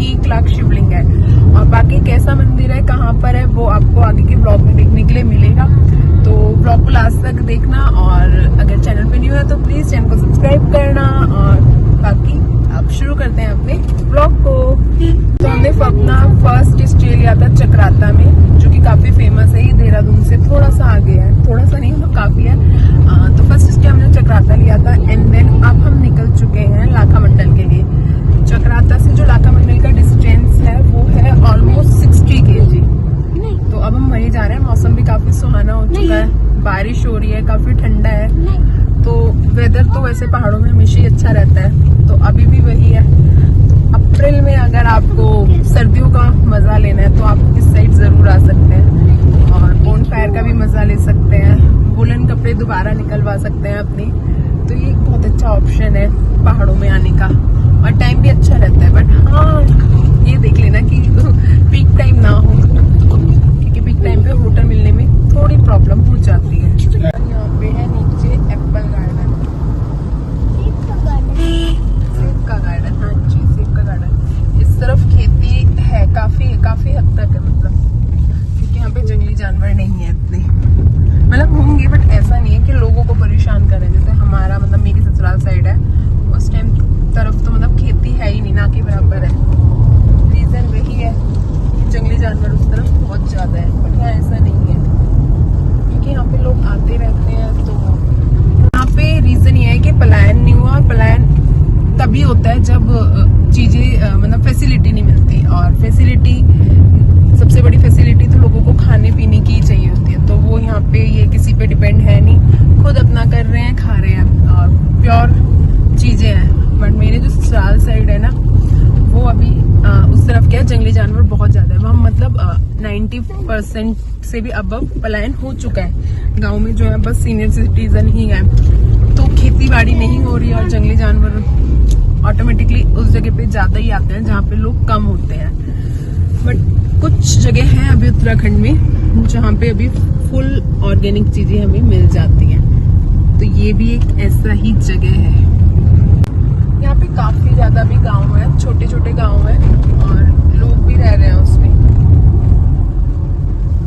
1 लाख शिवलिंग है। और बाकी कैसा मंदिर है, कहाँ पर है, वो आपको आगे के ब्लॉग में देखने के लिए मिलेगा। तो ब्लॉग को लास्ट तक देखना, और अगर चैनल पे न्यू है तो प्लीज चैनल को सब्सक्राइब करना। और बाकी अब शुरू करते हैं अपने ब्लॉग को। तो हमने अपना फर्स्ट स्टे लिया था चक्राता में, जो कि काफी फेमस है। ये देहरादून से थोड़ा सा आगे है, थोड़ा सा नहीं मतलब काफी है। तो फर्स्ट स्टे हमने चक्राता लिया था, एंड देन अब हम निकल चुके हैं लाखा मंडल के लिए। चक्राता से जो लाखा मंडल का डिस्टेंस है वो है ऑलमोस्ट 60 kg। तो अब हम वहीं जा रहे हैं। मौसम भी काफी सुहाना हो चुका है, बारिश हो रही है, काफी ठंडा है। तो वेदर तो वैसे पहाड़ों में हमेशा ही अच्छा रहता है, तो अभी भी वही है। तो अप्रैल में अगर आपको सर्दियों का मजा लेना है तो आप इस साइड जरूर आ सकते हैं, और बोन फायर का भी मजा ले सकते हैं। वुलन कपड़े दोबारा निकलवा सकते हैं अपने। तो ये एक बहुत अच्छा ऑप्शन है पहाड़ों में आने का, और टाइम भी अच्छा रहता है। बट हाँ, ये देख लेना कि पीक टाइम ना हो, क्योंकि पीक टाइम पे होटल मिलने में थोड़ी प्रॉब्लम हो जाती है। यहाँ पे है नीचे एप्पल गार्डन, सेब का गार्डन। हाँ जी, सेब का गार्डन। इस तरफ खेती है, काफी हद तक है, मतलब क्योंकि यहाँ पे जंगली जानवर नहीं है इतने, मतलब होंगे बट ऐसा नहीं है कि लोगों को परेशान करें। जैसे हमारा मतलब मेरी ससुराल साइड है, उस टाइम तरफ तो मतलब खेती है ही नहीं, ना के बराबर है। रीजन वही है, जंगली जानवर उस तरफ बहुत ज्यादा है, बट यहाँ ऐसा नहीं है, क्योंकि यहाँ पे लोग आते रहते हैं। तो यहाँ पे रीजन ये है कि पलायन नहीं हुआ, और पलायन तभी होता है जब चीजें मतलब फैसिलिटी नहीं मिलती। और फैसिलिटी, सबसे बड़ी फैसिलिटी तो लोगों को खाने पीने की ही चाहिए होती है। तो वो यहाँ पे ये किसी पे डिपेंड है नहीं, खुद अपना कर रहे हैं, खा रहे हैं, और प्योर चीजें हैं। बट मेरे जो ससुराल साइड है ना, वो अभी उस तरफ क्या है, जंगली जानवर बहुत ज्यादा है। वहाँ मतलब 90% से भी अबव पलायन हो चुका है। गांव में जो है बस सीनियर सिटीजन ही है, तो खेती बाड़ी नहीं हो रही है, और जंगली जानवर ऑटोमेटिकली उस जगह पे ज्यादा ही आते हैं जहाँ पे लोग कम होते हैं। बट कुछ जगह हैं अभी उत्तराखंड में जहाँ पे अभी फुल ऑर्गेनिक चीजें हमें मिल जाती हैं। तो ये भी एक ऐसा ही जगह है। यहाँ पे काफी ज्यादा भी गांव है, छोटे छोटे गांव है, और लोग भी रह रहे हैं उसमें।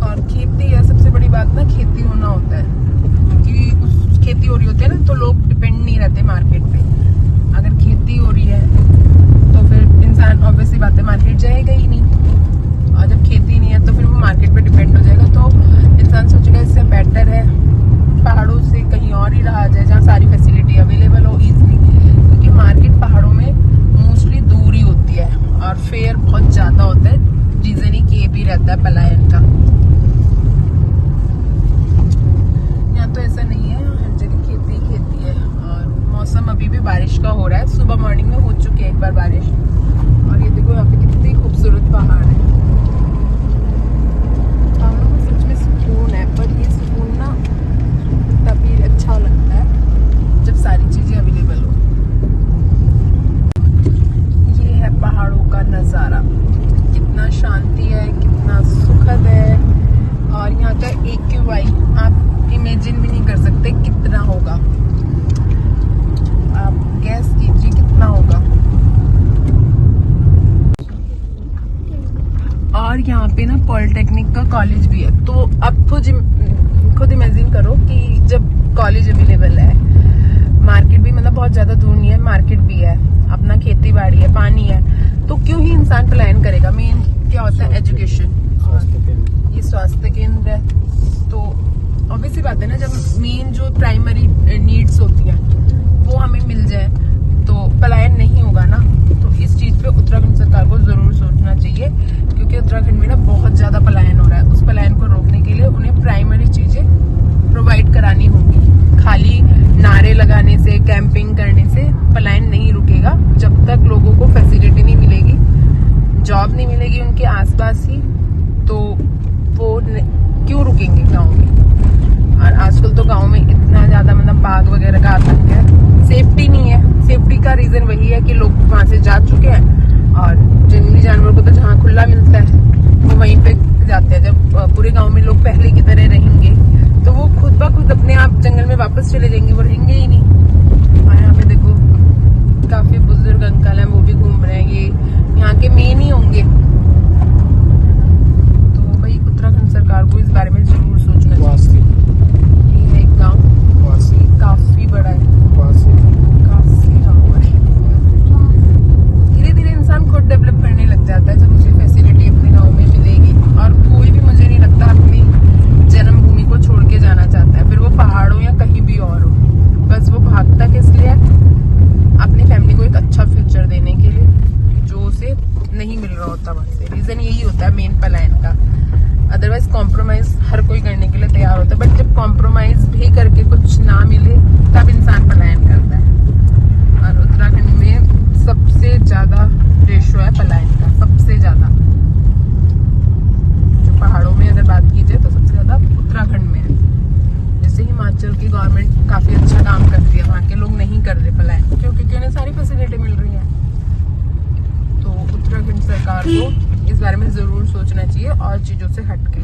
और खेती है, सबसे बड़ी बात ना खेती होना होता है, क्योंकि उस खेती हो रही होती है ना, तो लोग डिपेंड नहीं रहते मार्केट पे। अगर खेती हो रही है तो फिर इंसान ऑब्वियसली बात है मार्केट जाएगा ही नहीं, और जब खेती नहीं है तो फिर वो मार्केट पे डिपेंड हो जाएगा। तो इंसान सोचेगा इससे बेटर है पहाड़ों से कहीं और ही रहा जाए, जहाँ सारी फैसिलिटी अवेलेबल हो इजीली, क्योंकि मार्केट पहाड़ों में मोस्टली दूर ही होती है, और फेयर बहुत ज्यादा होता है। रीजन ही के भी रहता है पलायन का। यहाँ तो ऐसा नहीं है, हर जगह खेती ही खेती है। और मौसम अभी भी बारिश का हो रहा है, सुबह मॉर्निंग में हो चुकी है एक बार बारिश। और ये देखो यहाँ पे कितनी खूबसूरत पहाड़ है। पहाड़ों में सच में सुकून है, पर ये सुकून ना तभी अच्छा लगता है जब सारी चीजें अवेलेबल हो। ये है पहाड़ों का नजारा, कितना शांति है, कितना सुखद है। और यहाँ का AQI आप इमेजिन भी नहीं कर सकते कितना होगा, आप गैस कीजिए कितना होगा। और यहाँ पे ना पॉलिटेक्निक का कॉलेज भी है। तो अब खुद इमेजिन करो कि जब कॉलेज अवेलेबल है, मार्केट भी मतलब बहुत ज्यादा दूर नहीं है, मार्केट भी है, अपना खेती बाड़ी है, पानी है, तो क्यों ही इंसान पलायन करेगा। मेन क्या होता है, एजुकेशन। ये स्वास्थ्य केंद्र है, तो ऑब्वियसली बात है ना, जब मेन जो प्राइमरी नीड्स होती हैं वो हमें मिल जाए तो पलायन नहीं होगा ना। तो इस चीज पे उत्तराखंड सरकार को जरूर सोचना चाहिए, क्योंकि उत्तराखंड में ना बहुत ज्यादा पलायन हो रहा है। उस पलायन को रोकने के लिए उन्हें प्राइमरी चीजें प्रोवाइड करानी होंगी। खाली नारे लगाने से, कैंपिंग करने से पलायन नहीं रुकेगा। जब तक लोगों को फैसिलिटी नहीं मिलेगी, जॉब नहीं मिलेगी उनके आसपास ही, तो वो क्यों रुकेंगे गाँव में। और आजकल तो गाँव में इतना ज्यादा मतलब बाघ वगैरह का आतंक है, सेफ्टी नहीं है। सेफ्टी का रीजन वही है कि लोग वहां से जा चुके हैं, और जंगली जानवर को तो जहाँ खुला मिलता है वो वहीं पे जाते हैं। जब पूरे गांव में लोग पहले की तरह रहेंगे तो वो खुद ब खुद अपने आप जंगल में वापस चले जाएंगे, वो रहेंगे ही नहीं। और यहाँ पे देखो काफी बुजुर्ग अंकल हैं, वो भी घूम रहे हैं। ये यहाँ के मेन ही काफी अच्छा काम कर दिया। वहाँ के लोग नहीं कर रहे पलायन, क्योंकि उन्हें सारी फैसिलिटी मिल रही है। तो उत्तराखंड सरकार को इस बारे में जरूर सोचना चाहिए और चीजों से हटके।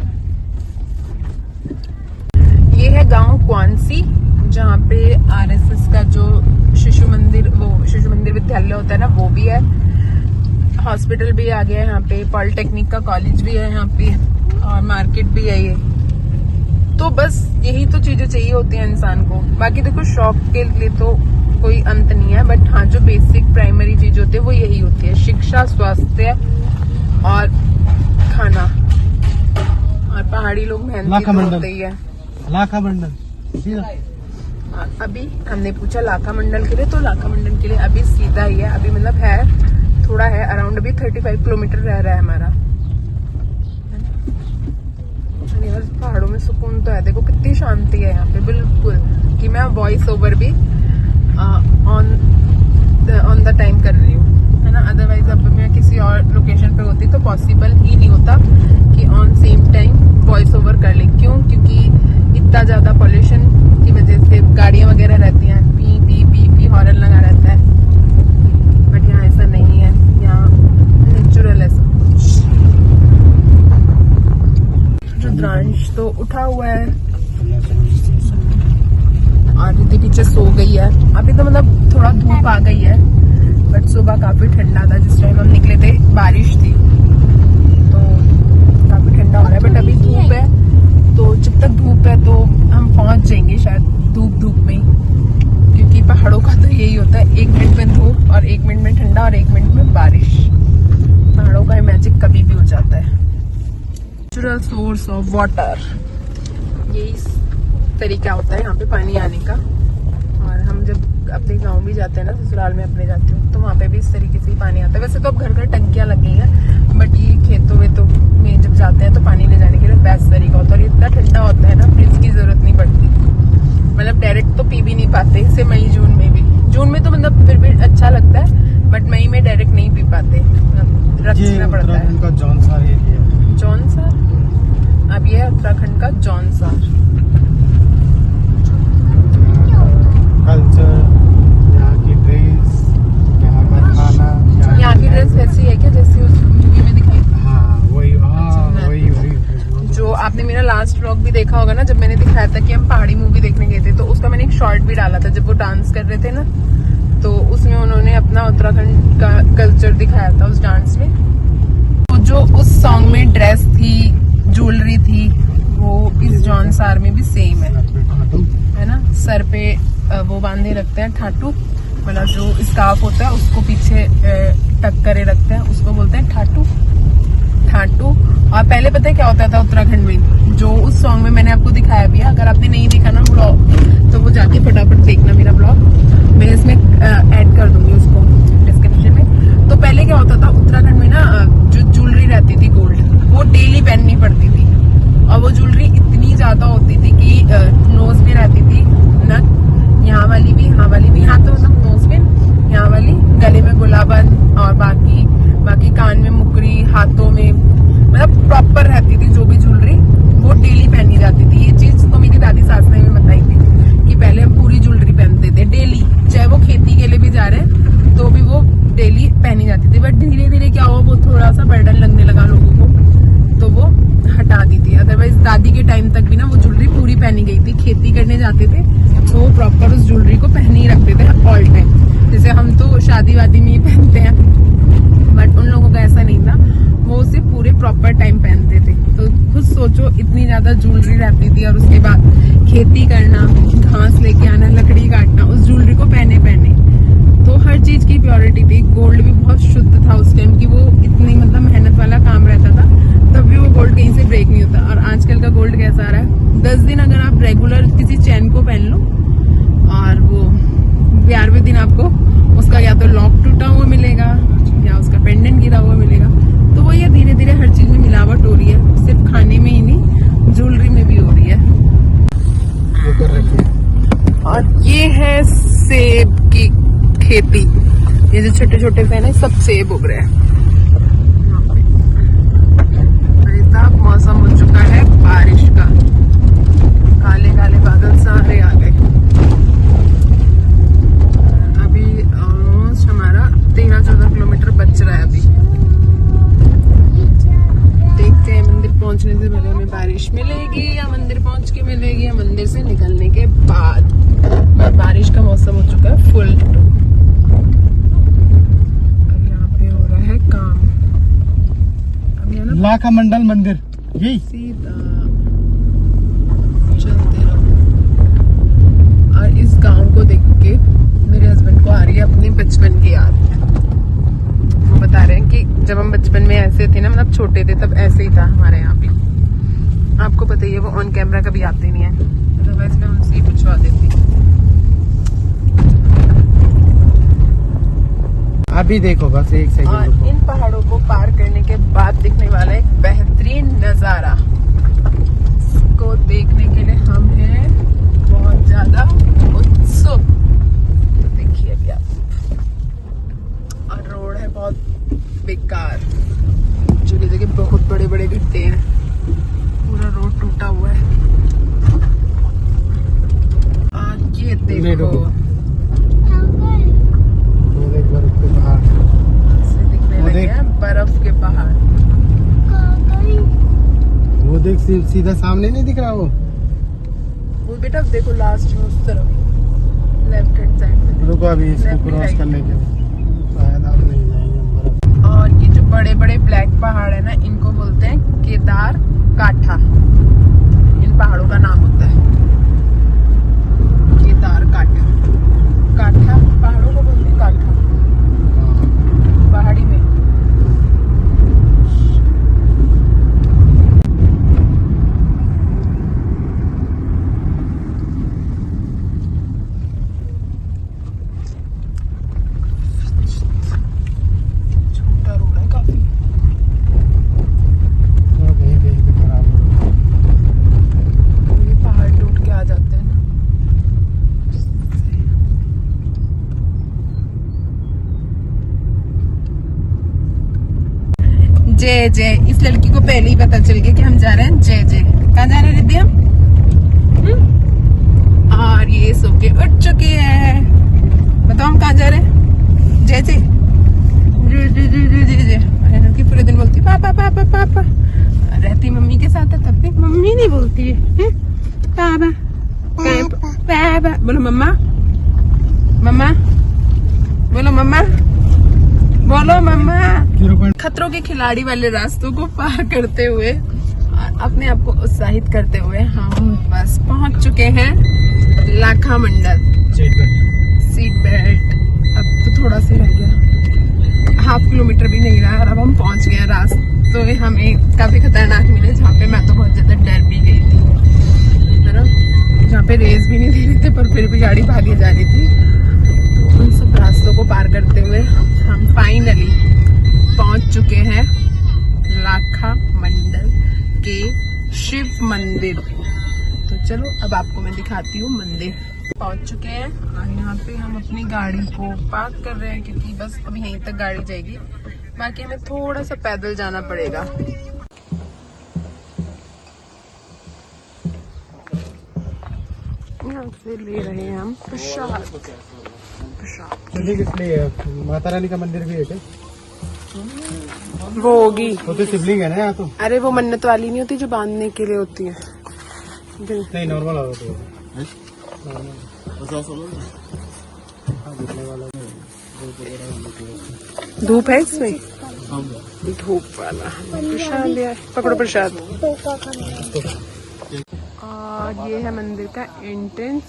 ये है गांव क्वांसी, जहाँ पे आरएसएस का जो शिशु मंदिर विद्यालय होता है ना, वो भी है। हॉस्पिटल भी आ गया है यहाँ पे, पॉलिटेक्निक का कॉलेज भी है यहाँ पे, और मार्केट भी है ये। तो बस यही तो चीजें चाहिए होती हैं इंसान को। बाकी देखो शौक के लिए तो कोई अंत नहीं है, बट हाँ जो बेसिक प्राइमरी चीज होती है वो यही होती है, शिक्षा, स्वास्थ्य और खाना। और पहाड़ी लोग मेहनती तो होते ही है। लाखा मंडल अभी हमने पूछा लाखा मंडल के लिए, तो लाखा मंडल के लिए अभी सीधा ही है। अभी मतलब है थोड़ा है, अराउंड अभी 35 किलोमीटर रह रहा है हमारा। यार पहाड़ों में सुकून तो है, देखो कितनी शांति है यहाँ पे बिल्कुल, कि मैं वॉइस ओवर भी ऑन द टाइम कर रही हूँ, है ना। अदरवाइज अब मैं किसी और लोकेशन पे होती तो पॉसिबल ही नहीं होता कि on same time voice over कर ले। क्यों? क्योंकि इतना ज्यादा पॉल्यूशन की वजह से गाड़ियां वगैरह रहती हैं, P P P P horn लगा रहता है। बट यहाँ ऐसा नहीं है, यहाँ नेचुरल है सब कुछ। रुद्रांश तो उठा हुआ है और रिद्धि पीछे सो गई है। अभी तो मतलब थोड़ा धूप आ गई है, बट सुबह काफी ठंडा था। जिस टाइम हम निकले थे बारिश थी, तो काफी ठंडा हो रहा है। बट अभी धूप है, तो जब तक धूप है तो हम पहुंच जाएंगे शायद धूप में, क्योंकि पहाड़ों का तो यही होता है, 1 मिनट में धूप और 1 मिनट में ठंडा और 1 मिनट में बारिश। पहाड़ों का मैजिक कभी भी हो जाता है। नेचुरल सोर्स ऑफ वाटर, यही तरीका होता है यहाँ पे पानी आने का। और हम जब अपने गांव भी जाते हैं ना, ससुराल में अपने जाते हो, तो वहाँ पे भी इस तरीके से ही पानी आता है। वैसे तो अब घर घर टंकियां लग गई हैं, बट ये खेतों में जब जाते हैं तो पानी ले जाने के लिए बेस्ट तरीका होता है। और इतना ठंडा होता है ना, फ्रिज की जरूरत नहीं पड़ती। मतलब डायरेक्ट तो पी भी नहीं पाते इसे, मई जून में भी। जून में तो मतलब फिर भी अच्छा लगता है, बट मई में डायरेक्ट नहीं पी पाते, रखना पड़ता है। जौनसार एरिया, जौनसार, अब ये है उत्तराखंड का जौनसार। कल्चर, यहाँ की ड्रेस, यहाँ का खाना, यहाँ की ड्रेस वैसी है क्या जैसी उस मूवी में दिखाई? हाँ वही जो आपने मेरा लास्ट व्लॉग भी देखा होगा ना, जब मैंने दिखाया था कि हम पहाड़ी मूवी देखने गए थे, तो उसका मैंने एक शॉर्ट भी डाला था जब वो डांस कर रहे थे ना, तो उसमें उन्होंने अपना उत्तराखंड का कल्चर दिखाया था उस डांस में। तो जो उस सॉन्ग में ड्रेस थी, ज्वेलरी थी, वो इस जौनसार में भी सेम है ना। सर पे वो बांधे रखते हैं ठाटू, मतलब जो स्कार्फ होता है उसको पीछे टक करे रखते हैं, उसको बोलते हैं ठाटू। और पहले पता है क्या होता था उत्तराखंड में, जो उस सॉन्ग में मैंने आपको दिखाया भी है, अगर आपने नहीं देखा ना ब्लॉग, तो वो जाके फटाफट देखना मेरा ब्लॉग, मैं इसमें ऐड कर दूंगी उसको डिस्क्रिप्शन में। तो पहले क्या होता था उत्तराखंड में ना, जो ज्वेलरी रहती थी गोल्ड, वो डेली पहननी पड़ती थी। और वो ज्वेलरी इतनी ज्यादा होती थी कि नोज में रहती थी नथ, यहाँ वाली भी, यहाँ वाली भी, यहाँ तो मतलब नोज में, यहाँ वाली, गले में गुलाबन, और बाकी कान में मुकरी, हाथों में, मतलब प्रॉपर रहती थी जो भी ज्वेलरी, वो डेली पहनी जाती थी। ये चीज तो मेरी दादी सास ने भी बताई थी कि पहले हम पूरी ज्वेलरी पहनते थे डेली, चाहे वो खेती के लिए भी जा रहे हैं तो भी वो डेली पहनी जाती थी। बट धीरे धीरे क्या हुआ, वो थोड़ा सा बर्डन लगने लगा लोगों को, तो वो हटा दी थी। अदरवाइज दादी के टाइम तक भी ना वो ज्वेलरी पूरी पहनी गई थी। खेती करने जाते थे तो वो प्रॉपर उस ज्वेलरी को पहन ही रखते थे ऑल टाइम। जैसे हम तो शादी वादी में ही पहनते हैं, बट उन लोगों का ऐसा नहीं था, वो उसे पूरे प्रॉपर टाइम पहनते थे। तो खुद सोचो इतनी ज्यादा ज्वेलरी रहती थी, और उसके बाद खेती करना, घास लेके आना, लकड़ी काटना, उस ज्वेलरी को पहने तो हर चीज की प्योरिटी थी। गोल्ड भी बहुत शुद्ध था उस टाइम की, वो इतनी मतलब मेहनत वाला काम रहता था, तब भी वो गोल्ड कहीं से ब्रेक नहीं होता। और आजकल का गोल्ड कैसा आ रहा है, 10 दिन अगर आप रेगुलर किसी चैन को पहन लो, और वो 11वें दिन आपको उसका या तो लॉक टूटा हुआ मिलेगा या उसका पेंडेंट गिरा हुआ मिलेगा। तो वो ये धीरे धीरे हर चीज में मिलावट हो रही है, सिर्फ खाने में ही नहीं, ज्वेलरी में भी हो रही है। और ये है सेब की खेती, ये जो छोटे छोटे फैन है सब सेब उग रहे हैं। बेताब मौसम हो चुका है बारिश का, काले काले बादल सारे आ गए। लाखा मंडल मंदिर यही। सीधा चलते रहो। और इस गांव को देख के मेरे हस्बैंड को आ रही है अपने बचपन की याद। वो बता रहे हैं कि जब हम बचपन में ऐसे थे ना, मतलब छोटे थे, तब ऐसे ही था हमारे यहाँ पे। आपको पता ही है वो ऑन कैमरा कभी आते नहीं है, अदरवाइज मैं उनसे ही पूछवा देती। अभी देखो बस एक और सेकंड रुको। इन पहाड़ों को पार करने के बाद दिखने वाला एक बेहतरीन नजारा को देखने के लिए हम हैं बहुत ज्यादा उत्सुक। देखिए अभी आप, और रोड है बहुत बेकार, जगह जगह बहुत बड़े बड़े गड्ढे हैं, पूरा रोड टूटा हुआ है। और ये देखो वो देख बर्फ के पहाड़, से दिखने वो लगे देख। हैं बर्फ के पहाड़। वो देख सीधा सामने नहीं दिख रहा वो। वो बेटा देखो लास्ट में उस तरफ लेफ्ट हैंड साइड में। रुको अभी इसको Left में क्रॉस right। करने के बाद शायद आप नहीं जाएंगे हम बर्फ। और ये जो बड़े बड़े ब्लैक पहाड़ है ना, इनको बोलते हैं केदार काठा। इन पहाड़ों का नाम होता है केदार काठा। काठा पहाड़ों को बोलते हैं काठा, पहाड़ी में। छोटा रोड है काफी। तो कहीं कहीं पे खराब हो रहा है। ये पहाड़ टूट के आ जाते हैं ना। जय जय, इस लड़की को पहले ही पता चल गया कि हम जा रहे हैं जय जय। कहाँ जा रहे हैं रिद्धि हम? और ये सो के उठ चुके हैं। बताओ हम कहाँ जा रहे हैं? जय जय जय जय जय जय जय जय। अरे लड़की पूरे दिन बोलती पापा पापा पापा, रहती मम्मी के साथ है तब भी मम्मी नहीं बोलती है। पापा पापा बोलो मम्मा, मम्मा बोलो मम्मा, बोलो मम्मा। 0. खतरों के खिलाड़ी वाले रास्तों को पार करते हुए और अपने आप को उत्साहित करते हुए हम बस पहुंच चुके हैं लाखा मंडल। सीट बेल्ट, अब तो थोड़ा सा रह गया, 1/2 किलोमीटर भी नहीं रहा और अब हम पहुंच गए। रास्ते हमें काफी खतरनाक मिले, जहाँ पे मैं तो बहुत ज्यादा डर भी गई थी, है ना, जहाँ पे रेस भी नहीं दे रहे थे पर फिर भी गाड़ी भागी जा रही थी। तो उन सब रास्तों को पार करते हुए हम फाइनली पहुंच चुके हैं लाखा मंडल के शिव मंदिर। तो चलो अब आपको मैं दिखाती हूँ मंदिर। पहुंच चुके हैं और यहाँ पे हम अपनी गाड़ी को पार्क कर रहे हैं क्योंकि बस अब यहीं तक गाड़ी जाएगी, बाकी हमें थोड़ा सा पैदल जाना पड़ेगा। यहाँ से ले रहे हैं हम प्रसाद। चलिए किस लिए माता रानी का मंदिर भी है क्या? वो होगी, वो तो शिवलिंग है ना यहाँ तो। अरे वो मन्नत वाली नहीं होती जो बांधने के लिए होती है। नहीं नॉर्मल होगा तो धूप है इसमें, धूप वाला प्रसाद लिया है। पकड़ो प्रसाद। और ये है मंदिर का एंट्रेंस।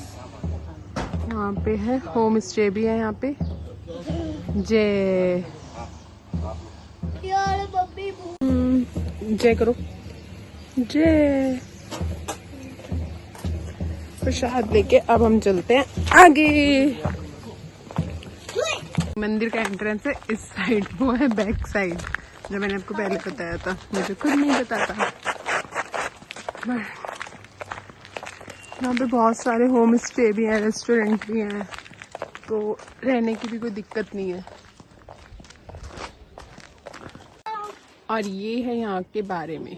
यहाँ पे है होम स्टे भी है यहाँ पे। जय जय करो, जय। प्रसाद लेके अब हम चलते हैं आगे। मंदिर का एंट्रेंस है इस साइड, वो है बैक साइड, जो मैंने आपको पहले बताया था, मुझे खुद नहीं पता था। यहाँ पे बहुत सारे होम स्टे भी हैं, रेस्टोरेंट भी हैं, तो रहने की भी कोई दिक्कत नहीं है। और ये है यहाँ के बारे में,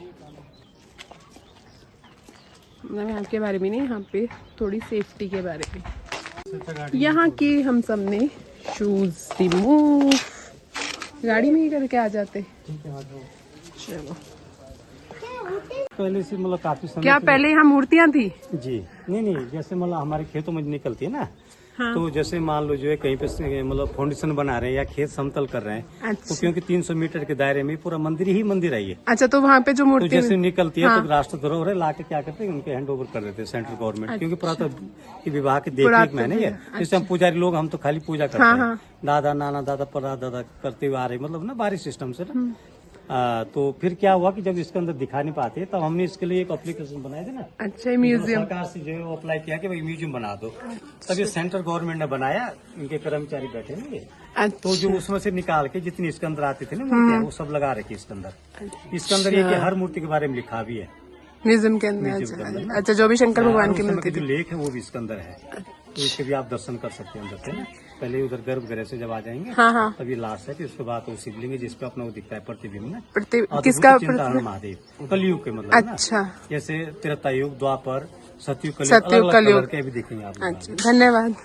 मतलब यहाँ के बारे में नहीं, यहाँ पे थोड़ी सेफ्टी के बारे में। यहाँ की हम सब ने शूज रिमूव, गाड़ी में ही करके आ जाते। चलो पहले से मतलब काफी समय क्या पहले यहाँ मूर्तियाँ थी? जी नहीं जैसे मतलब हमारे खेतों में निकलती है ना, हाँ। तो जैसे मान लो जो है कहीं पे मतलब फाउंडेशन बना रहे हैं या खेत समतल कर रहे हैं, तो अच्छा क्योंकि 300 मीटर के दायरे में पूरा मंदिर ही मंदिर है ये। अच्छा, तो वहाँ पे जो तो मूर्ति जैसे निकलती है हाँ। तो राष्ट्र धरोहर है, लाके क्या करते हैं उनके हैंड ओवर कर देते हैं सेंट्रल गवर्नमेंट, क्योंकि पुरातत्व विभाग की देखरेख में है ना ये। जैसे हम पुजारी लोग हम तो खाली पूजा करते हैं, दादा नाना दादा परदादा करते हुए आ रहे, मतलब ना बारिश सिस्टम से ना। तो फिर क्या हुआ कि जब इसके अंदर दिखा नहीं पाते तब हमने इसके लिए एक एप्लीकेशन बनाए थे ना। अच्छा, म्यूजियम। सरकार से जो है वो अप्लाई किया कि भाई म्यूजियम बना दो। तब ये सेंट्रल गवर्नमेंट ने बनाया, इनके कर्मचारी बैठे ना ये। तो जो उसमें से निकाल के जितनी इसके अंदर आती थी ना मूर्तियाँ, वो सब लगा रखी इसके अंदर। इसके अंदर ये कि हर मूर्ति के बारे में लिखा भी है म्यूजियम के अंदर। म्यूजियम के अंदर। अच्छा, जो भी शंकर भगवान की उस समय मूर्ति जो लेख है वो भी इसके अंदर है, तो इसके भी आप दर्शन कर सकते हैं अंदर से ना। पहले उधर गर्भगृह से जब आ जाएंगे तब ये लास्ट है, फिर उसके बाद वो शिवलिंग है जिसपे अपना वो दिखता है प्रतिबिंब ना। किसका? चिंतामण महादेव कलयुग के मतलब ना। अच्छा, जैसे त्रेता युग, द्वापर, सतयुग, सतयुग, अलग अलग कलयुग कलर के भी दिखेंगे आप। अच्छा, धन्यवाद।